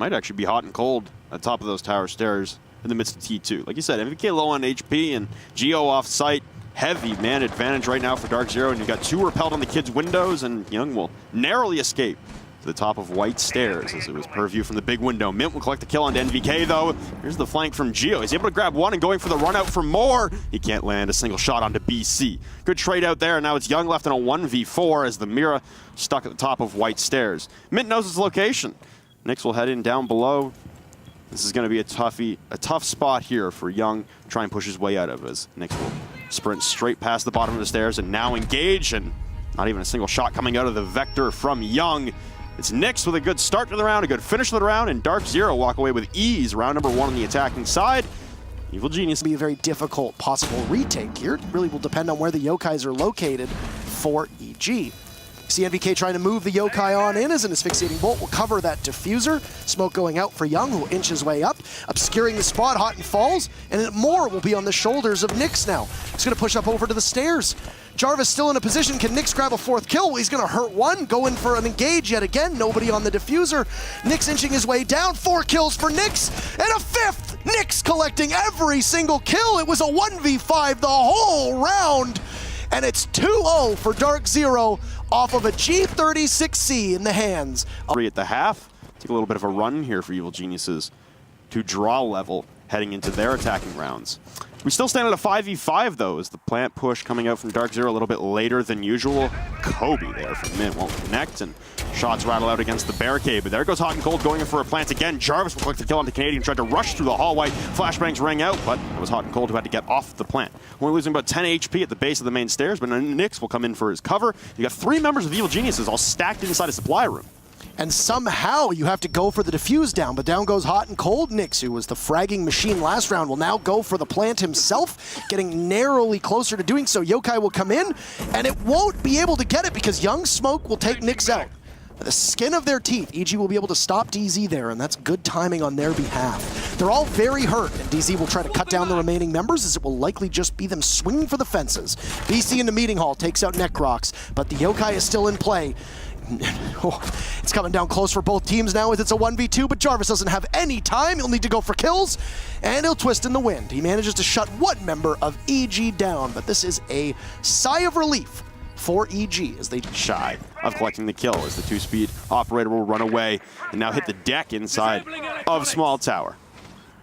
might actually be hot and cold at the top of those tower stairs in the midst of T2. Like you said, MVK low on HP and Geo off site. Heavy man advantage right now for DarkZero, and you've got 2 repelled on the kid's windows, and Young will narrowly escape to the top of white stairs as it was purview from the big window. Mint will collect the kill onto NVK though. Here's the flank from Geo. He's able to grab one and going for the run out for more. He can't land a single shot onto BC. Good trade out there, and now it's Young left in a 1v4 as the Mira stuck at the top of white stairs. Mint knows its location. Nyx will head in down below. This is going to be a tough spot here for Young. Try and push his way out of as Nyx will sprint straight past the bottom of the stairs and now engage, and not even a single shot coming out of the vector from Young. It's Nyx with a good start to the round, a good finish to the round, and DarkZero walk away with ease. Round number 1 on the attacking side. Evil Genius. Be a very difficult possible retake here. It really will depend on where the Yokais are located for EG. See NVK trying to move the Yokai on in as an asphyxiating bolt will cover that diffuser. Smoke going out for Young, who will inch his way up, obscuring the spot. Hot and falls, and more will be on the shoulders of Nyx now. He's going to push up over to the stairs. Jarvis still in a position. Can Nyx grab a 4th kill? He's going to hurt one. Go in for an engage yet again. Nobody on the diffuser. Nyx inching his way down. 4 kills for Nyx, and a 5th. Nyx collecting every single kill. It was a 1v5 the whole round. And it's 2-0 for DarkZero off of a G36C in the hands. 3 at the half. Take a little bit of a run here for Evil Geniuses to draw level heading into their attacking rounds. We still stand at a 5v5 though, as the plant push coming out from DarkZero a little bit later than usual. Kobe there from Mint won't connect, and shots rattle out against the barricade, but there goes Hot and Cold going in for a plant again. Jarvis will click the kill onto Canadian, tried to rush through the hallway. Flashbangs rang out, but it was Hot and Cold who had to get off the plant. Only losing about 10 HP at the base of the main stairs, but Nyx will come in for his cover. You got 3 members of Evil Geniuses all stacked inside a supply room. And somehow you have to go for the defuse down, but down goes Hot and Cold. Nyx, who was the fragging machine last round, will now go for the plant himself, getting narrowly closer to doing so. Yokai will come in, and it won't be able to get it because Young Smoke will take Nyx out. By the skin of their teeth, EG will be able to stop DZ there, and that's good timing on their behalf. They're all very hurt, and DZ will try to cut down the remaining members, as it will likely just be them swinging for the fences. BC in the meeting hall takes out Necrox, but the Yokai is still in play. It's coming down close for both teams now as it's a 1v2, but Jarvis doesn't have any time. He'll need to go for kills, and he'll twist in the wind. He manages to shut one member of EG down, but this is a sigh of relief for EG as they shy of collecting the kill as the 2-speed operator will run away and now hit the deck inside of Small Tower.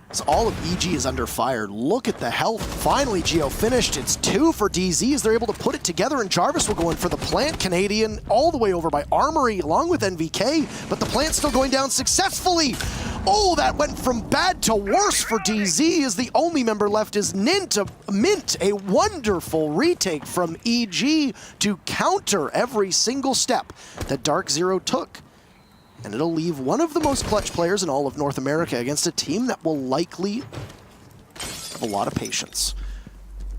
As all of EG is under fire. Look at the health. Finally, Geo finished. It's 2 for DZ as they're able to put it together, and Jarvis will go in for the plant. Canadian all the way over by Armory along with NVK, but the plant's still going down successfully. Oh, that went from bad to worse for DZ as the only member left is Mint. A wonderful retake from EG to counter every single step that DarkZero took. And it'll leave one of the most clutch players in all of North America against a team that will likely have a lot of patience.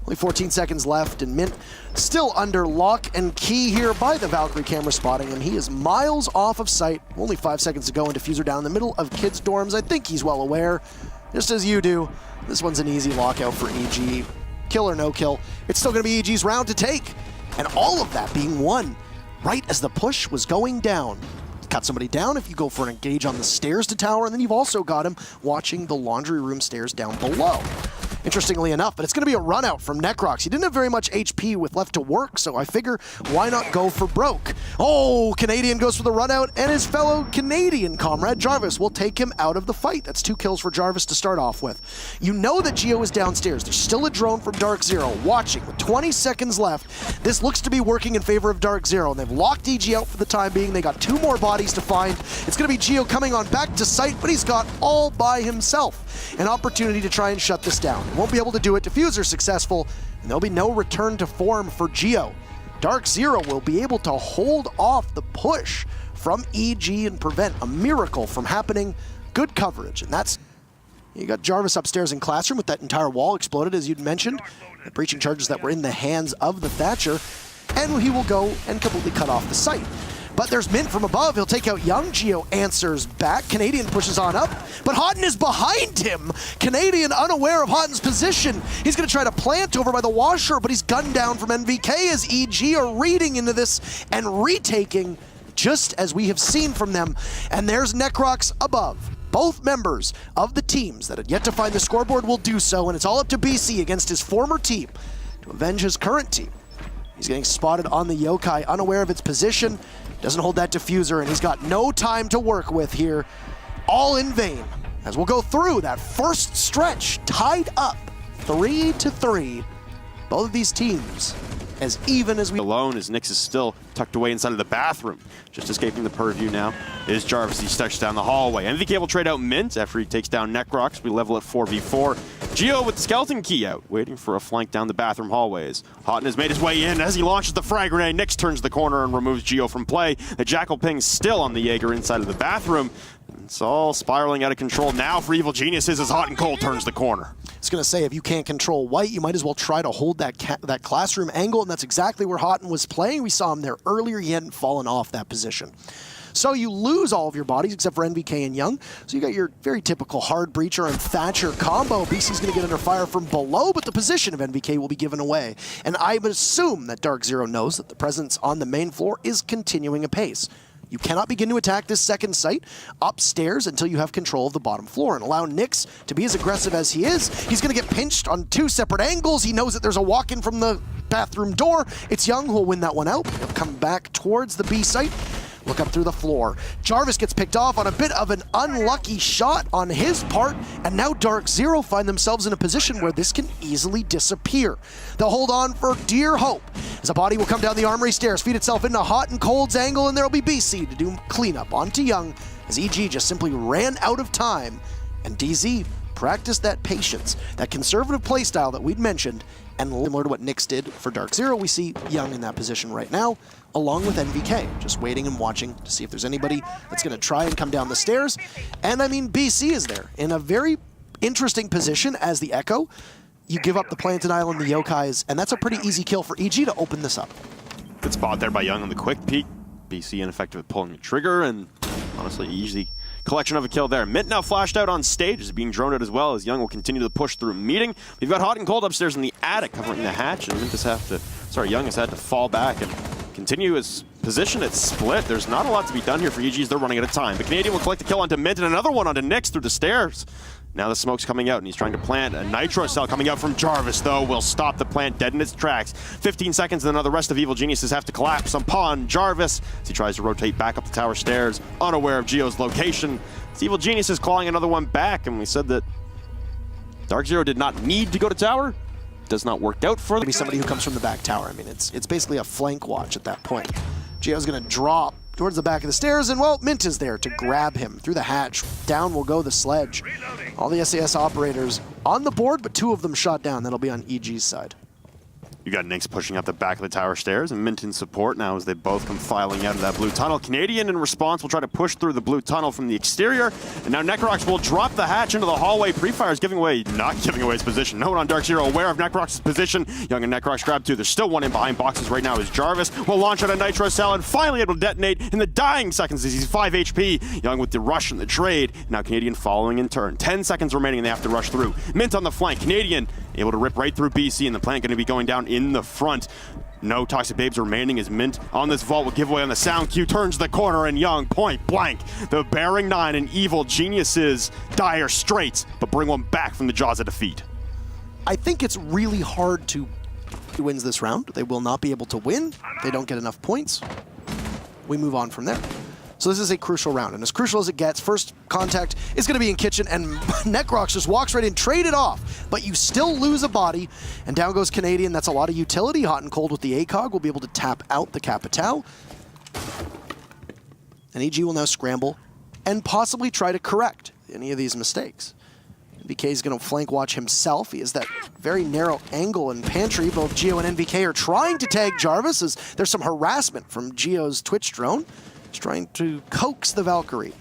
Only 14 seconds left, and Mint still under lock and key here by the Valkyrie camera spotting him. He is miles off of sight. Only 5 seconds to go, and diffuser down in the middle of kids' dorms. I think he's well aware, just as you do. This one's an easy lockout for EG. Kill or no kill, it's still going to be EG's round to take. And all of that being won right as the push was going down. Cut somebody down if you go for an engage on the stairs to tower, and then you've also got him watching the laundry room stairs down below. Interestingly enough, but it's going to be a run out from Necrox. He didn't have very much HP with left to work, so I figure why not go for broke? Oh, Canadian goes for the run out, and his fellow Canadian comrade Jarvis will take him out of the fight. That's 2 kills for Jarvis to start off with. You know that Geo is downstairs. There's still a drone from DarkZero watching with 20 seconds left. This looks to be working in favor of DarkZero, and they've locked EG out for the time being. They got 2 more bodies to find. It's going to be Geo coming on back to site, but he's got all by himself an opportunity to try and shut this down. He won't be able to do it. Diffuser successful, and there'll be no return to form for Geo. DarkZero will be able to hold off the push from EG and prevent a miracle from happening. Good coverage, and that's... You got Jarvis upstairs in Classroom with that entire wall exploded, as you'd mentioned. The breaching charges that were in the hands of the Thatcher, and he will go and completely cut off the site. But there's Mint from above. He'll take out Young. Geo answers back. Canadian pushes on up, but Houghton is behind him. Canadian unaware of Houghton's position. He's going to try to plant over by the washer, but he's gunned down from NVK as EG are reading into this and retaking just as we have seen from them. And there's Necrox above. Both members of the teams that had yet to find the scoreboard will do so, and it's all up to BC against his former team to avenge his current team. He's getting spotted on the yokai, unaware of its position, doesn't hold that diffuser, and he's got no time to work with here. All in vain, as we'll go through that first stretch, tied up 3-3. Both of these teams as even as we alone, as Nyx is still tucked away inside of the bathroom. Just escaping the purview now is Jarvis. He steps down the hallway. MVK will trade out Mint after he takes down Necrox. We level at 4v4. Geo with the skeleton key out, waiting for a flank down the bathroom hallways. Houghton has made his way in as he launches the frag grenade. Nyx turns the corner and removes Geo from play. The Jackal ping's still on the Jaeger inside of the bathroom. It's all spiraling out of control now for Evil Geniuses as Hot and Cold turns the corner. I was going to say, if you can't control White, you might as well try to hold that classroom angle, and that's exactly where Houghton was playing. We saw him there earlier. He hadn't fallen off that position. So you lose all of your bodies except for NVK and Young. So you got your very typical hard breacher and Thatcher combo. BC's going to get under fire from below, but the position of NVK will be given away. And I would assume that DarkZero knows that the presence on the main floor is continuing apace. You cannot begin to attack this second site upstairs until you have control of the bottom floor, and allow Nyx to be as aggressive as he is. He's going to get pinched on two separate angles. He knows that there's a walk-in from the bathroom door. It's Young who will win that one out. He'll come back towards the B site. Look up through the floor. Jarvis gets picked off on a bit of an unlucky shot on his part, and now DarkZero find themselves in a position where this can easily disappear. They'll hold on for dear hope, as a body will come down the armory stairs, feed itself into Hot and Cold's angle, and there'll be BC to do cleanup onto Young, as EG just simply ran out of time, and DZ practiced that patience, that conservative playstyle that we'd mentioned, and similar to what Nyx did for DarkZero, we see Young in that position right now, along with NVK, just waiting and watching to see if there's anybody that's going to try and come down the stairs. And I mean, BC is there in a very interesting position as the Echo. You give up the Planted Island, the Yokais, and that's a pretty easy kill for EG to open this up. Good spot there by Young on the quick peek. BC ineffective at pulling the trigger, and honestly, easy collection of a kill there. Mint now flashed out on stage, is being droned out as well, as Young will continue to push through meeting. We've got Hot and Cold upstairs in the attic covering the hatch, and Young has had to fall back and continue his position at split. There's not a lot to be done here for EG as they're running out of time. The Canadian will collect the kill onto Mint, and another one onto Nyx through the stairs. Now the smoke's coming out, and he's trying to plant a nitro cell coming out from Jarvis, though, will stop the plant dead in its tracks. 15 seconds, and then the rest of Evil Geniuses have to collapse upon Jarvis as he tries to rotate back up the tower stairs, unaware of Geo's location. It's Evil Geniuses clawing another one back, and we said that DarkZero did not need to go to tower. Does not work out for them. Be somebody who comes from the back tower. I mean, it's basically a flank watch at that point. Geo's going to drop towards the back of the stairs, and well, Mint is there to grab him through the hatch. Down will go the sledge. All the SAS operators on the board, but two of them shot down. That'll be on EG's side. You got Nyx pushing up the back of the tower stairs, and Mint in support now as they both come filing out of that blue tunnel. Canadian in response will try to push through the blue tunnel from the exterior, and now Necrox will drop the hatch into the hallway. Pre-fire is not giving away his position. No one on DarkZero aware of Necrox's position. Young and Necrox grab two. There's still one in behind boxes right now as Jarvis will launch out a nitro cell and finally able to detonate in the dying seconds as he's 5 HP. Young with the rush and the trade. Now Canadian following in turn. 10 seconds remaining and they have to rush through. Mint on the flank. Canadian able to rip right through BC, and the plant going to be going down in the front. No Toxic Babes remaining as Mint on this vault will give away on the sound cue, turns the corner, and Young point blank. The Bearing 9 and Evil Geniuses dire straits, but bring one back from the jaws of defeat. I think it's really hard to win this round. They will not be able to win. They don't get enough points. We move on from there. So this is a crucial round, and as crucial as it gets, first contact is going to be in kitchen, and Necrox just walks right in, trade it off, but you still lose a body, and down goes Canadian. That's a lot of utility. Hot and Cold with the ACOG will be able to tap out the Capitao, and EG will now scramble and possibly try to correct any of these mistakes. NVK is going to flank watch himself. He has that very narrow angle in pantry. Both Geo and NVK are trying to tag Jarvis as there's some harassment from Geo's Twitch drone. He's trying to coax the Valkyrie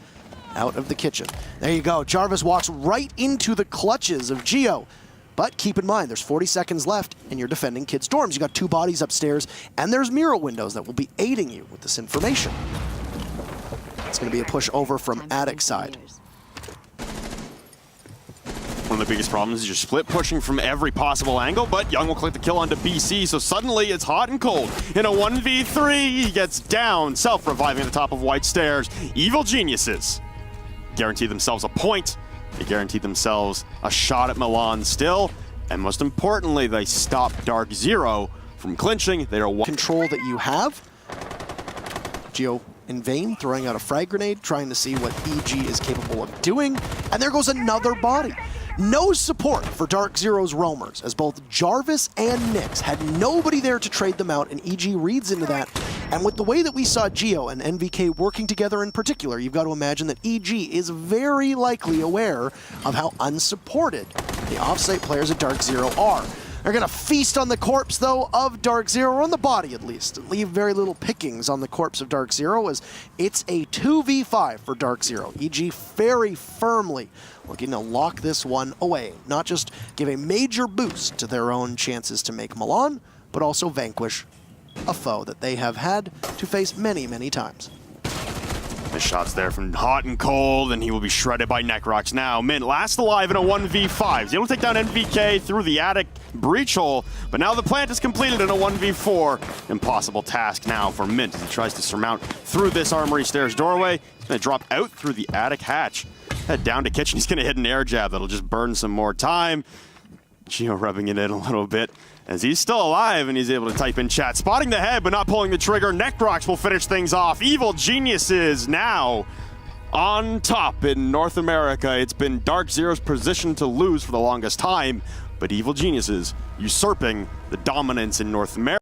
out of the kitchen. There you go. Jarvis walks right into the clutches of Geo. But keep in mind, there's 40 seconds left, and you're defending Kids' dorms. You got two bodies upstairs, and there's mural windows that will be aiding you with this information. It's going to be a push over from attic side. One of the biggest problems is you're split pushing from every possible angle, but Young will collect the kill onto BC, so suddenly it's Hot and Cold. In a 1v3, he gets down, self-reviving at the top of White Stairs. Evil Geniuses guarantee themselves a point. They guarantee themselves a shot at Milan still. And most importantly, they stop DarkZero from clinching. They are one control that you have. Geo in vain, throwing out a frag grenade, trying to see what EG is capable of doing. And there goes another body. No support for DarkZero's roamers, as both Jarvis and Nyx had nobody there to trade them out, and EG reads into that. And with the way that we saw Geo and NVK working together in particular, you've got to imagine that EG is very likely aware of how unsupported the off-site players at DarkZero are. They're going to feast on the corpse, though, of DarkZero, or on the body at least, and leave very little pickings on the corpse of DarkZero, as it's a 2v5 for DarkZero. EG very firmly looking to lock this one away, not just give a major boost to their own chances to make Milan, but also vanquish a foe that they have had to face many, many times. The shots there from hot and cold, and he will be shredded by Necrox now. Mint last alive in a 1v5. He's able to take down NVK through the attic breach hole, but now the plant is completed in a 1v4. Impossible task now for Mint as he tries to surmount through this armory stairs doorway. He's going to drop out through the attic hatch. Head down to kitchen. He's going to hit an air jab that'll just burn some more time. Geo rubbing it in a little bit as he's still alive and he's able to type in chat. Spotting the head but not pulling the trigger. Necrox will finish things off. Evil Geniuses now on top in North America. It's been DarkZero's position to lose for the longest time, but Evil Geniuses usurping the dominance in North America.